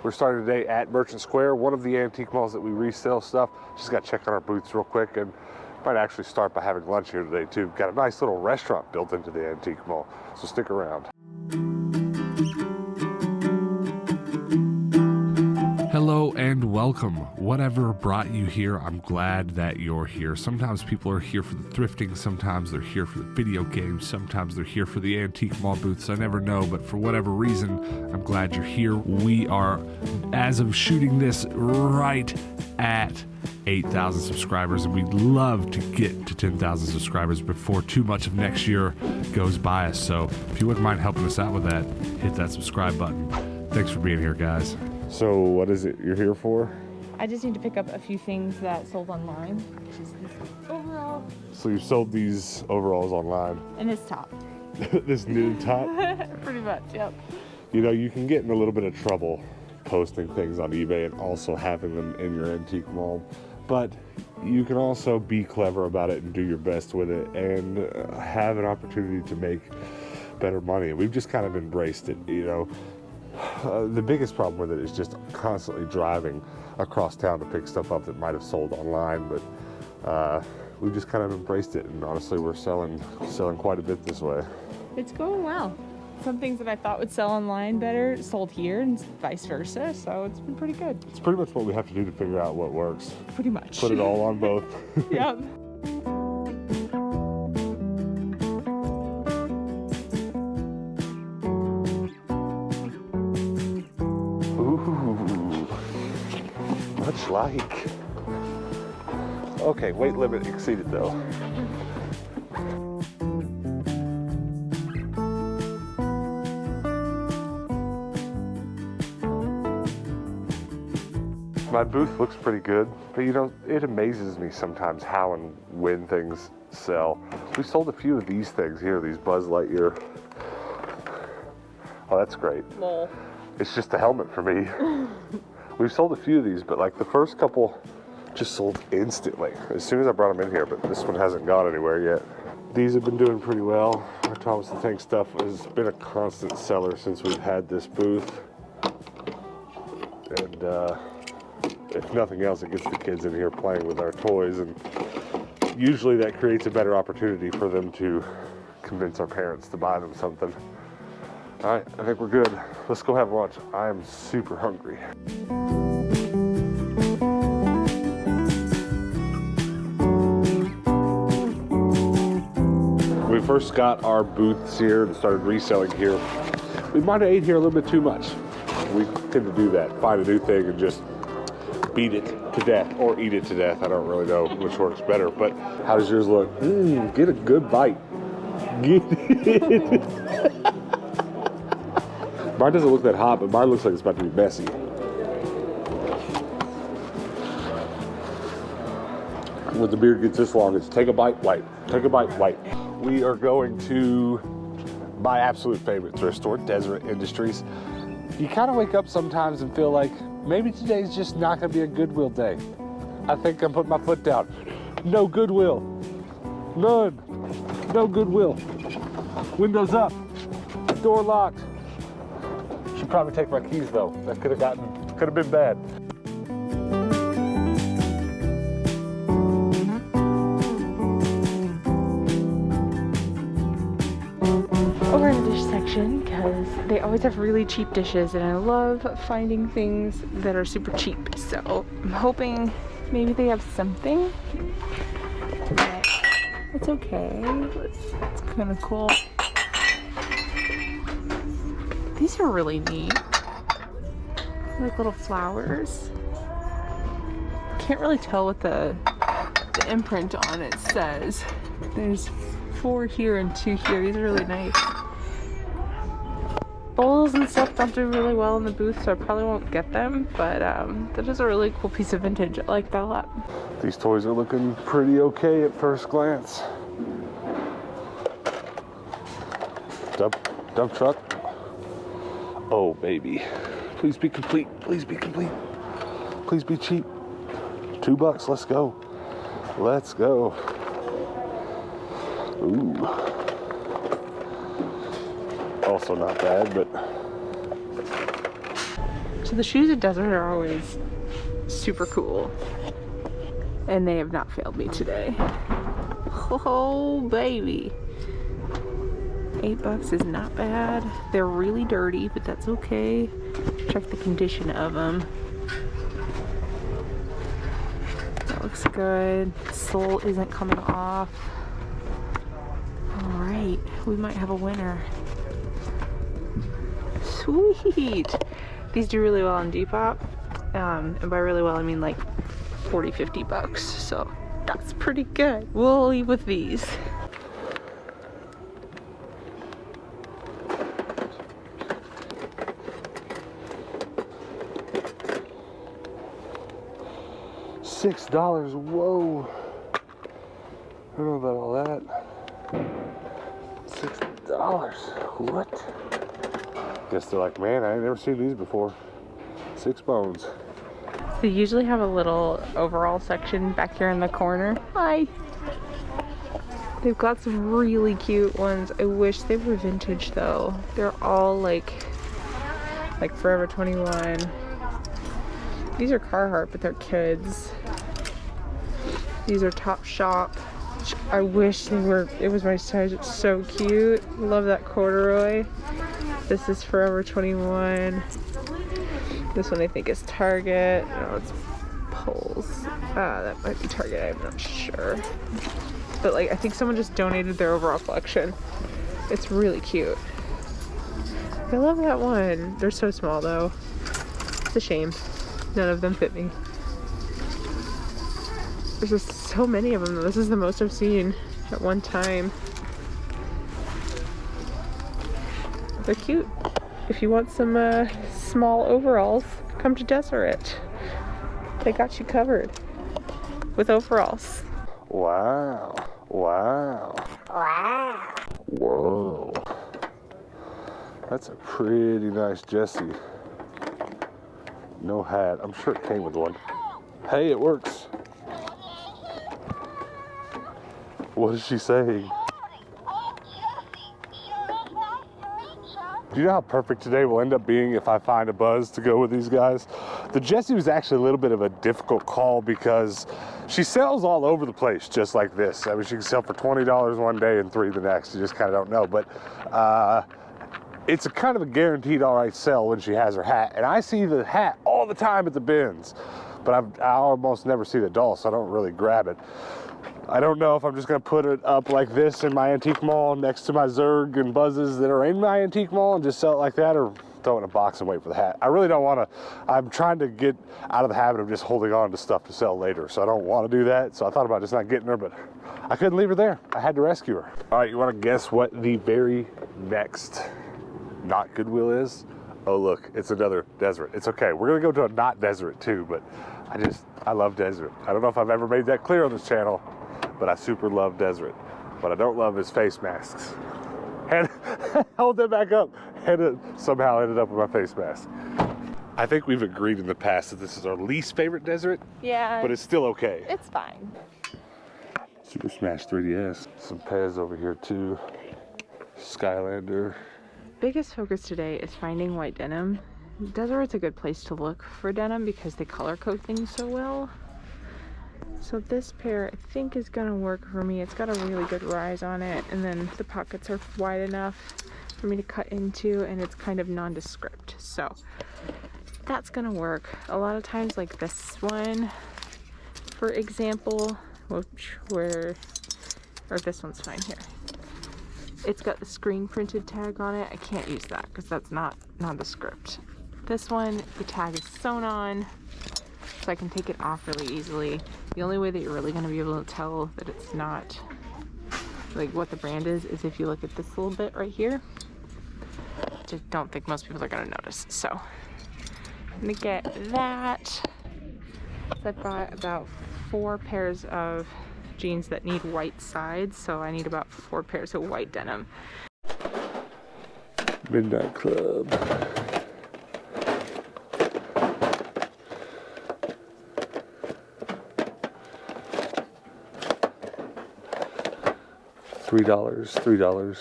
We're starting today at Merchant Square, one of the antique malls that we resell stuff. Just got to check on our booths real quick, and might actually start by having lunch here today too. Got a nice little restaurant built into the antique mall, so stick around. Hello and welcome. Whatever brought you here, I'm glad that you're here. Sometimes people are here for the thrifting, sometimes they're here for the video games, sometimes they're here for the antique mall booths. I never know, but for whatever reason, I'm glad you're here. We are, as of shooting this, right at 8,000 subscribers, and we'd love to get to 10,000 subscribers before too much of next year goes by us. So if you wouldn't mind helping us out with that, hit that subscribe button. Thanks for being here, guys. So what is it you're here for? I just need to pick up a few things that sold online, which is this overall. So you sold these overalls online? And this top. This new top? Pretty much, yep. You know, you can get in a little bit of trouble posting things on eBay and also having them in your antique mall. But you can also be clever about it and do your best with it and have an opportunity to make better money. We've just kind of embraced it, you know. The biggest problem with it is just constantly driving across town to pick stuff up that might have sold online, but we've just kind of embraced it, and honestly we're selling quite a bit this way. It's going well. Some things that I thought would sell online better sold here and vice versa, so it's been pretty good. It's pretty much what we have to do to figure out what works. Pretty much. Put it all on both. Yep. Much like. Okay, weight limit exceeded though. My booth looks pretty good, but you know, it amazes me sometimes how and when things sell. We sold a few of these things here, these Buzz Lightyear. Oh, that's great. Lol. It's just a helmet for me. We've sold a few of these, but like the first couple just sold instantly as soon as I brought them in here, but this one hasn't gone anywhere yet. These have been doing pretty well. Our Thomas the Tank stuff has been a constant seller since we've had this booth. And if nothing else, it gets the kids in here playing with our toys, and usually that creates a better opportunity for them to convince our parents to buy them something. All right, I think we're good. Let's go have lunch. I am super hungry. When we first got our booths here and started reselling here, we might have ate here a little bit too much. We tend to do that, find a new thing and just beat it to death or eat it to death. I don't really know which works better, but how does yours look? Get a good bite. Get it. Mine doesn't look that hot, but mine looks like it's about to be messy. When the beard gets this long, it's take a bite, wipe. Take a bite, wipe. We are going to my absolute favorite thrift store, Deseret Industries. You kind of wake up sometimes and feel like maybe today's just not going to be a Goodwill day. I think I'm putting my foot down. No Goodwill. None. No Goodwill. Windows up. Door locked. Should probably take my keys though. That could have been bad. Over in the dish section, because they always have really cheap dishes, and I love finding things that are super cheap. So I'm hoping maybe they have something. But it's okay. It's kind of cool. These are really neat. Like little flowers. Can't really tell what the imprint on it says. There's 4 here and 2 here. These are really nice. Bowls and stuff don't do really well in the booth, so I probably won't get them, but that is a really cool piece of vintage. I like that a lot. These toys are looking pretty okay at first glance. Dump truck. Oh, baby. Please be complete. Please be complete. Please be cheap. $2. Let's go. Let's go. Ooh. Also not bad, but So the shoes at Deseret are always super cool. And they have not failed me today. Oh, baby. $8 is not bad. They're really dirty, but that's okay. Check the condition of them. That looks good. Sole isn't coming off. All right, we might have a winner. Sweet. These do really well on Depop. And by really well, I mean like 40, 50 bucks. So that's pretty good. We'll leave with these. $6, whoa. I don't know about all that. $6, what? Guess they're like, man, I ain't never seen these before. 6 bones. They usually have a little overall section back here in the corner. Hi. They've got some really cute ones. I wish they were vintage though. They're all like Forever 21. These are Carhartt, but they're kids. These are Topshop. I wish they were, it was my size. It's so cute. Love that corduroy. This is Forever 21. This one I think is Target. No, it's Pulse. That might be Target, I'm not sure. But like, I think someone just donated their overall collection. It's really cute. I love that one. They're so small though. It's a shame. None of them fit me. There's just so many of them. This is the most I've seen at one time. They're cute. If you want some small overalls, come to Deseret. They got you covered with overalls. Wow. Wow. Wow. Whoa. That's a pretty nice Jessie. No hat. I'm sure it came with one. Hey, it works. What is she saying? Do you know how perfect today will end up being if I find a Buzz to go with these guys? The Jessie was actually a little bit of a difficult call because she sells all over the place just like this. I mean, she can sell for $20 one day and $3 the next. You just kind of don't know. But it's a kind of a guaranteed all right sell when she has her hat. And I see the hat all the time at the bins. But I almost never see the doll, so I don't really grab it. I don't know if I'm just gonna put it up like this in my antique mall next to my Zerg and Buzzes that are in my antique mall and just sell it like that, or throw it in a box and wait for the hat. I really don't wanna, I'm trying to get out of the habit of just holding on to stuff to sell later, so I don't wanna do that. So I thought about just not getting her, but I couldn't leave her there. I had to rescue her. All right, you wanna guess what the very next not Goodwill is? Oh look, it's another Deseret. It's okay, we're gonna go to a not Deseret too, but I love Deseret. I don't know if I've ever made that clear on this channel, but I super love Deseret. What I don't love is face masks. And hold that back up. And it somehow ended up with my face mask. I think we've agreed in the past that this is our least favorite Deseret. Yeah. But it's still okay. It's fine. Super Smash 3DS. Some Pez over here too. Skylander. Biggest focus today is finding white denim. Deseret's a good place to look for denim because they color code things so well. So this pair I think is gonna work for me. It's got a really good rise on it, and then the pockets are wide enough for me to cut into, and it's kind of nondescript. So that's gonna work. A lot of times, like this one, for example, or this one's fine here. It's got the screen printed tag on it. I can't use that because that's not nondescript. This one, the tag is sewn on, so I can take it off really easily. The only way that you're really going to be able to tell that it's not, like, what the brand is if you look at this little bit right here, which I don't think most people are going to notice. So I'm going to get that. So I've got about 4 pairs of jeans that need white sides, so I need about 4 pairs of white denim. Midnight Club. $3.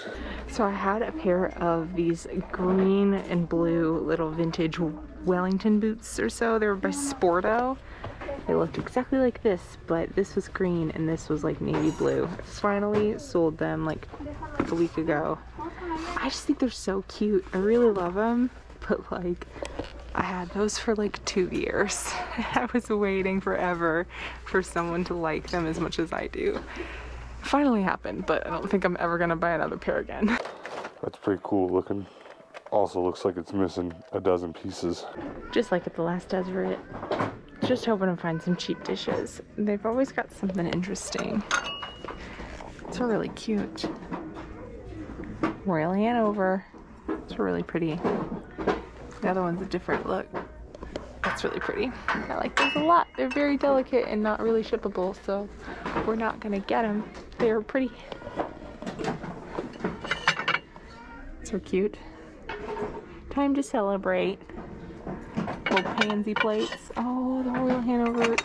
So I had a pair of these green and blue little vintage Wellington boots or so. They were by Sporto. They looked exactly like this, but this was green and this was like navy blue. I finally sold them like a week ago. I just think they're so cute. I really love them, but like I had those for like 2 years. I was waiting forever for someone to like them as much as I do. It finally happened, but I don't think I'm ever gonna buy another pair again. That's pretty cool looking. Also looks like it's missing a dozen pieces. Just like at the last Deseret. Just hoping to find some cheap dishes. They've always got something interesting. It's really cute. Royal Hanover. It's really pretty. The other one's a different look. That's really pretty. I like those a lot. They're very delicate and not really shippable, so we're not gonna get them. They're pretty. So cute. Time to celebrate. Little pansy plates. Oh, the Royal Hanover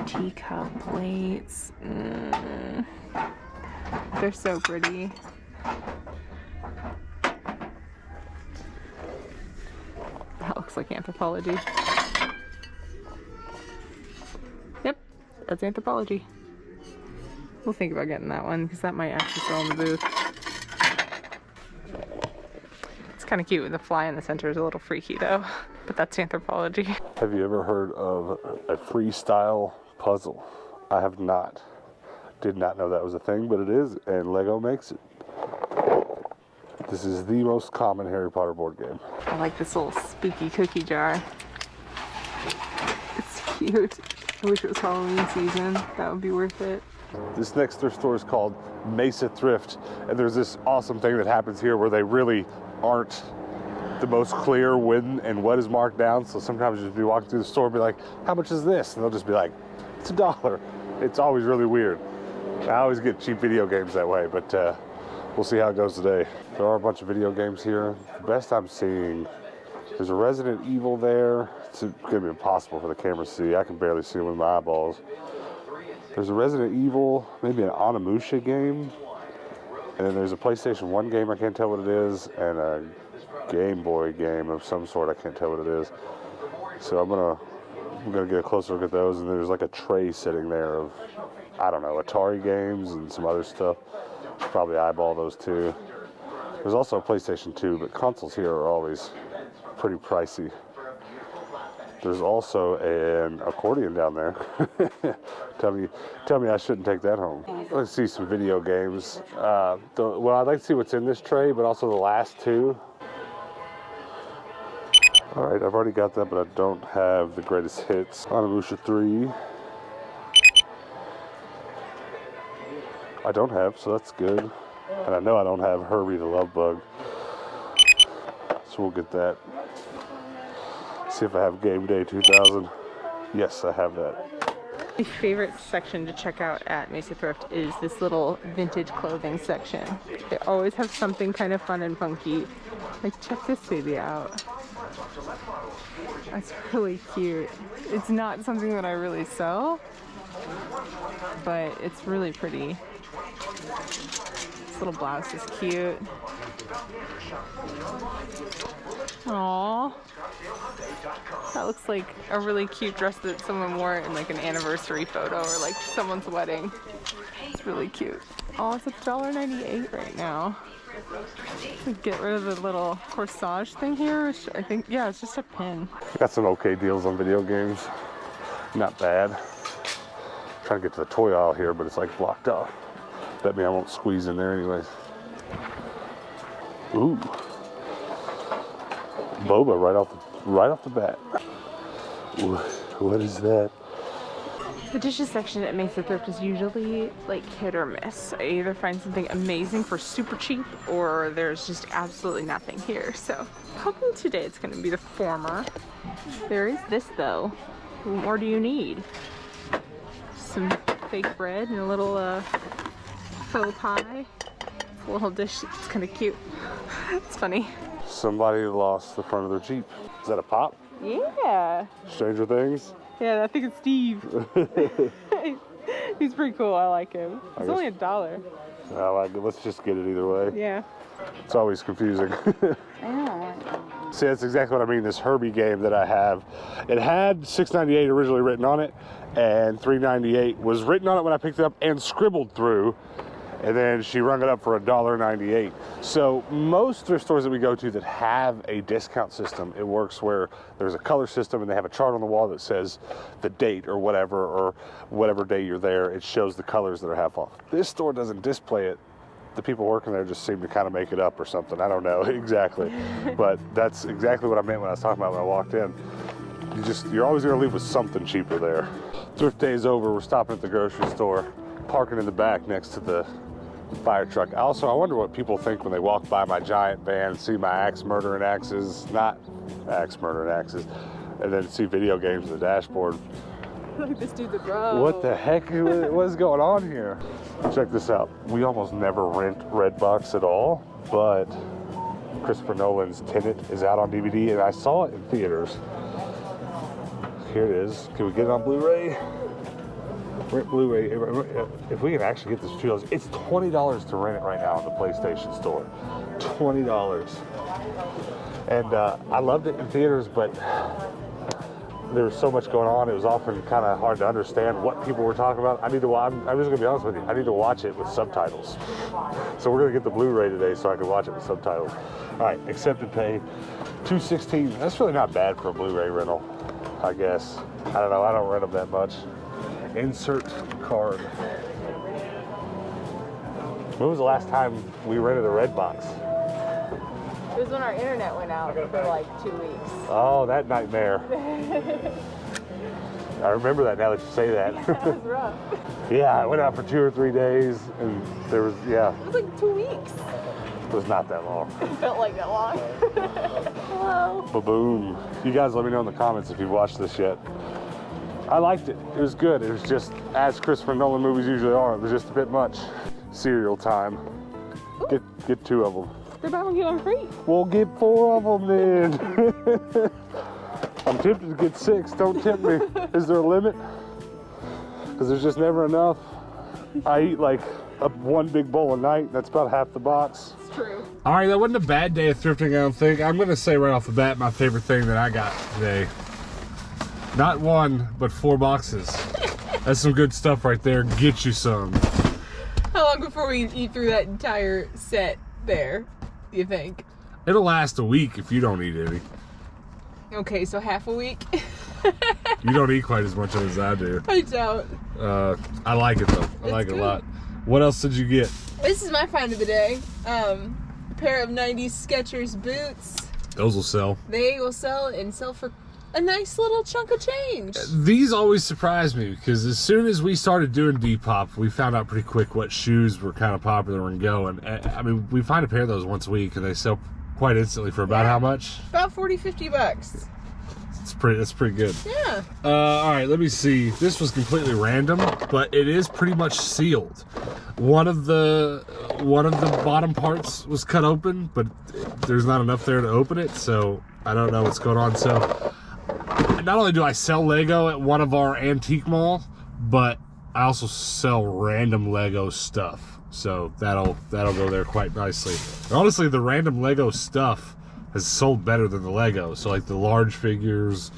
teacup plates. They're so pretty. That looks like Anthropology. Yep, that's Anthropology. We'll think about getting that one because that might actually sell in the booth. It's kind of cute with the fly in the center. Is a little freaky though, but that's Anthropology. Have you ever heard of a freestyle puzzle? I have not. Did not know that was a thing, but it is, and Lego makes it. This is the most common Harry Potter board game. I like this little spooky cookie jar. It's cute. I wish it was Halloween season. That would be worth it. This next thrift store is called Mesa Thrift, and there's this awesome thing that happens here where they really aren't the most clear when and what is marked down. So sometimes you'll just be walking through the store and be like, how much is this? And they'll just be like, it's $1. It's always really weird. I always get cheap video games that way, but we'll see how it goes today. There are a bunch of video games here. The best I'm seeing, there's a Resident Evil there. It's gonna be impossible for the camera to see. I can barely see them with my eyeballs. There's a Resident Evil, maybe an Onimusha game. And then there's a PlayStation 1 game, I can't tell what it is, and a Game Boy game of some sort, I can't tell what it is. So I'm gonna get a closer look at those, and there's like a tray sitting there of, I don't know, Atari games and some other stuff. Probably eyeball those too. There's also a PlayStation 2, but consoles here are always pretty pricey. There's also an accordion down there. Tell me I shouldn't take that home. Let's see some video games. Well, I'd like to see what's in this tray, but also the last two. All right, I've already got that, but I don't have the greatest hits. Onimusha 3. I don't have, so that's good. And I know I don't have Herbie the Love Bug. So we'll get that. See if I have Game Day 2000. Yes, I have that. My favorite section to check out at Mesa Thrift is this little vintage clothing section. They always have something kind of fun and funky. Like, check this baby out. That's really cute. It's not something that I really sell, but it's really pretty. This little blouse is cute. Aww. That looks like a really cute dress that someone wore in like an anniversary photo or like someone's wedding. It's really cute. Oh, it's $1.98 right now. Get rid of the little corsage thing here. I think, yeah, it's just a pin. Got some okay deals on video games. Not bad. Trying to get to the toy aisle here, but it's like blocked off. Bet me I won't squeeze in there anyways. Ooh. Boba right off the bat. Ooh, what is that? The dishes section at Mesa Thrift is usually like hit or miss. I either find something amazing for super cheap or there's just absolutely nothing here. So hoping today it's going to be the former. There is this though. What more do you need? Some fake bread and a little faux pie. It's a little dish. It's kind of cute. It's funny. Somebody lost the front of their Jeep. Is that a pop? Yeah. Stranger Things? Yeah, I think it's Steve. He's pretty cool. I like him. It's only $1. I like it. Let's just get it either way. Yeah. It's always confusing. I know. See, that's exactly what I mean. This Herbie game that I have, it had $6.98 originally written on it, and $3.98 was written on it when I picked it up and scribbled through, and then she rung it up for $1.98. So most thrift stores that we go to that have a discount system, it works where there's a color system and they have a chart on the wall that says the date or whatever day you're there. It shows the colors that are half off. This store doesn't display it. The people working there just seem to kind of make it up or something. I don't know exactly, but that's exactly what I meant when I was talking about when I walked in. You're always gonna leave with something cheaper there. Thrift day is over. We're stopping at the grocery store, parking in the back next to the fire truck. I wonder what people think when they walk by my giant van and see my axe murdering axes, not axe murdering axes, and then see video games in the dashboard. Look, this dude's a bro. What the heck? What is going on here? Check this out. We almost never rent Redbox at all, but Christopher Nolan's Tenet is out on DVD, and I saw it in theaters. Here it is. Can we get it on Blu-ray? Rent Blu-ray. If we can actually get this for $2, it's $20 to rent it right now in the PlayStation Store. $20. And I loved it in theaters, but there was so much going on. It was often kind of hard to understand what people were talking about. I'm just gonna be honest with you. I need to watch it with subtitles. So we're gonna get the Blu-ray today so I can watch it with subtitles. All right, accept and pay. $2.16. That's really not bad for a Blu-ray rental, I guess. I don't know. I don't rent them that much. Insert card. When was the last time we rented a Redbox? It was when our internet went out for like 2 weeks. Oh, that nightmare. I remember that now that you say that. Yeah, that was rough. Yeah, I went out for 2 or 3 days, and there was, yeah. It was like 2 weeks. It was not that long. It felt like that long. Hello. Ba-boom. You guys let me know in the comments if you've watched this yet. I liked it. It was good. It was just, as Christopher Nolan movies usually are, it was just a bit much. Cereal time. Get 2 of them. They're buy one, get one free. We'll get 4 of them then. I'm tempted to get 6. Don't tempt me. Is there a limit? Because there's just never enough. I eat like one big bowl a night. That's about half the box. It's true. All right, that wasn't a bad day of thrifting, I don't think. I'm going to say right off the bat my favorite thing that I got today. Not 1, but 4 boxes. That's some good stuff right there. Get you some. How long before we eat through that entire set there, you think? It'll last a week if you don't eat any. Okay, so half a week? You don't eat quite as much as I do. I don't. I like it though. I like it a lot. What else did you get? This is my find of the day. A pair of 90s Skechers boots. Those will sell. They will sell and sell for a nice little chunk of change. These always surprise me because as soon as we started doing Depop, we found out pretty quick what shoes were kind of popular and going. I mean, we find a pair of those once a week and they sell quite instantly for about how much? About 40-50 bucks. That's pretty good. Yeah. All right, let me see. This was completely random, but it is pretty much sealed. One of the bottom parts was cut open, but there's not enough there to open it, so I don't know what's going on. So not only do I sell Lego at one of our antique malls, but I also sell random Lego stuff. So that'll go there quite nicely. And honestly, the random Lego stuff has sold better than the Lego. So like the large figures,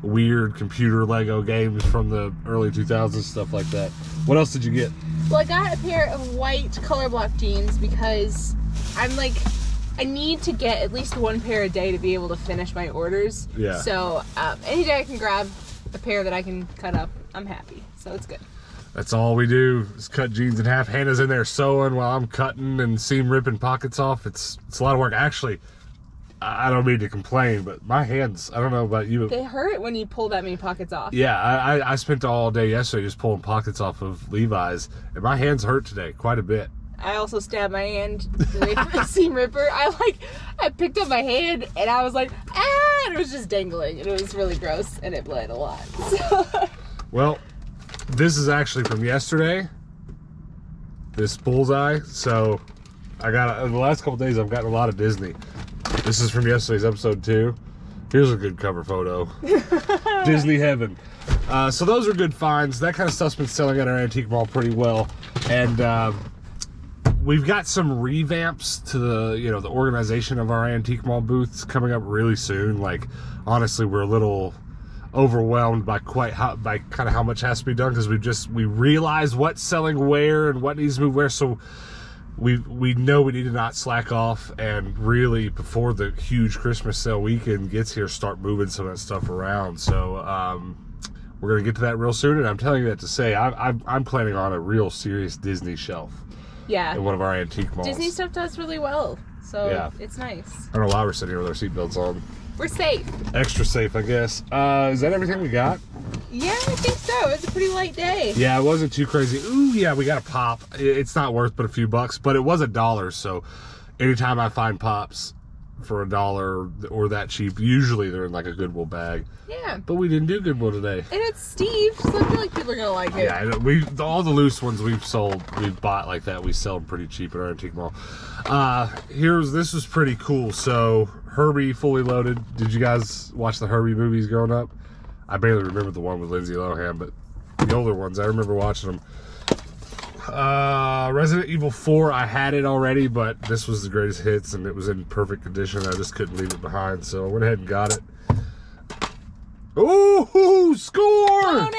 weird computer Lego games from the early 2000s, stuff like that. What else did you get? Well, I got a pair of white color block jeans because I'm like, I need to get at least 1 pair a day to be able to finish my orders. Yeah. So any day I can grab a pair that I can cut up, I'm happy. So it's good. That's all we do is cut jeans in half. Hannah's in there sewing while I'm cutting and seam ripping pockets off. It's a lot of work. Actually, I don't mean to complain, but my hands, I don't know about you. They hurt when you pull that many pockets off. Yeah, I spent all day yesterday just pulling pockets off of Levi's, and my hands hurt today quite a bit. I also stabbed my hand away from the seam ripper. I picked up my hand and I was like, ah, and it was just dangling. And it was really gross and it bled a lot. So. Well, this is actually from yesterday, this bullseye. So I got, in the last couple days, I've gotten a lot of Disney. This is from yesterday's episode 2. Here's a good cover photo. Disney heaven. So those are good finds. That kind of stuff's been selling at our antique mall pretty well. And we've got some revamps to the the organization of our antique mall booths coming up really soon. Like, honestly, we're a little overwhelmed by kind of how much has to be done, because we realize what's selling where and what needs to move where. So we know we need to not slack off, and really, before the huge Christmas sale weekend gets here, start moving some of that stuff around. So we're gonna get to that real soon, and I'm telling you that to say I'm planning on a real serious Disney shelf. Yeah. In one of our antique malls. Disney stuff does really well, so yeah. It's nice. I don't know why we're sitting here with our seatbelts on. We're safe. Extra safe, I guess. Is that everything we got? Yeah, I think so. It's a pretty light day. Yeah, it wasn't too crazy. Ooh, yeah, we got a pop. It's not worth but a few bucks, but it was $1, so anytime I find pops for $1 or that cheap, usually they're in like a Goodwill bag. Yeah. But we didn't do Goodwill today. And it's Steve, so I feel like people are gonna like it. Yeah, all the loose ones we've bought like that, we sell them pretty cheap at our antique mall. This was pretty cool. So Herbie Fully Loaded. Did you guys watch the Herbie movies growing up? I barely remember the one with Lindsay Lohan, but the older ones, I remember watching them. Resident Evil 4, I had it already, but this was the greatest hits, and it was in perfect condition. I just couldn't leave it behind, so I went ahead and got it. Ooh, score!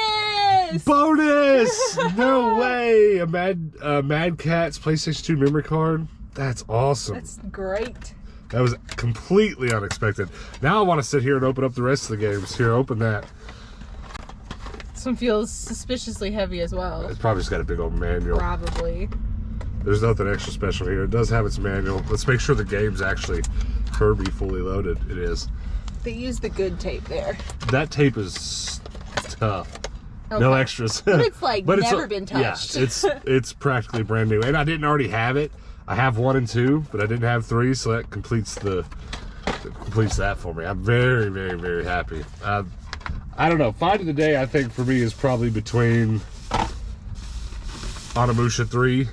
Bonus! No way! A Mad Catz PlayStation 2 memory card. That's awesome. That's great. That was completely unexpected. Now I want to sit here and open up the rest of the games. Here, open that. This one feels suspiciously heavy as well. It's probably just got a big old manual. Probably. There's nothing extra special here. It does have its manual. Let's make sure the game's actually Herbie Fully Loaded. It is. They use the good tape there. That tape is tough. Okay. No extras. But it's like never been touched. Yeah, it's practically brand new. And I didn't already have it. I have 1 and 2, but I didn't have 3, so that completes that for me. I'm very, very, very happy. I don't know. Find of the day, I think, for me is probably between Onimusha 3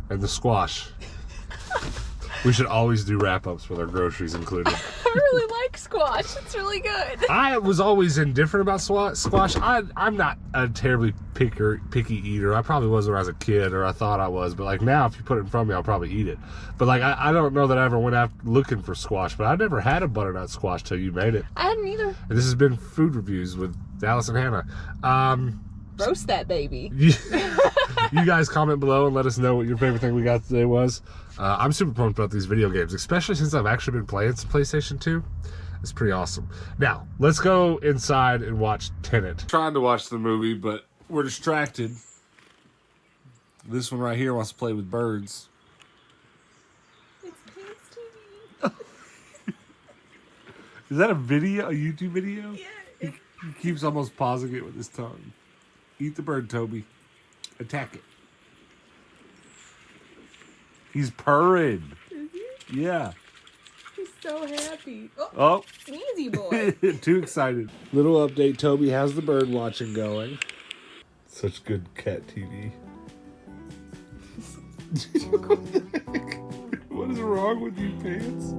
and the squash. We should always do wrap-ups with our groceries included. I really like squash. It's really good. I was always indifferent about squash. I'm not a terribly picky eater. I probably was when I was a kid, or I thought I was. But like now, if you put it in front of me, I'll probably eat it. But like I don't know that I ever went out looking for squash. But I never had a butternut squash till you made it. I hadn't either. And this has been Food Reviews with Dallas and Hannah. Roast that baby. You guys comment below and let us know what your favorite thing we got today was. I'm super pumped about these video games, especially since I've actually been playing some PlayStation 2. It's pretty awesome. Now, let's go inside and watch Tenet. Trying to watch the movie, but we're distracted. This one right here wants to play with birds. It's Kids TV. Is that a video? A YouTube video? Yeah. He keeps almost pausing it with his tongue. Eat the bird, Toby. Attack it. He's purring. Is he? Yeah. He's so happy. Oh. Sneezy boy. Too excited. Little update. Toby has the bird watching going. Such good cat TV. What is wrong with you, pants?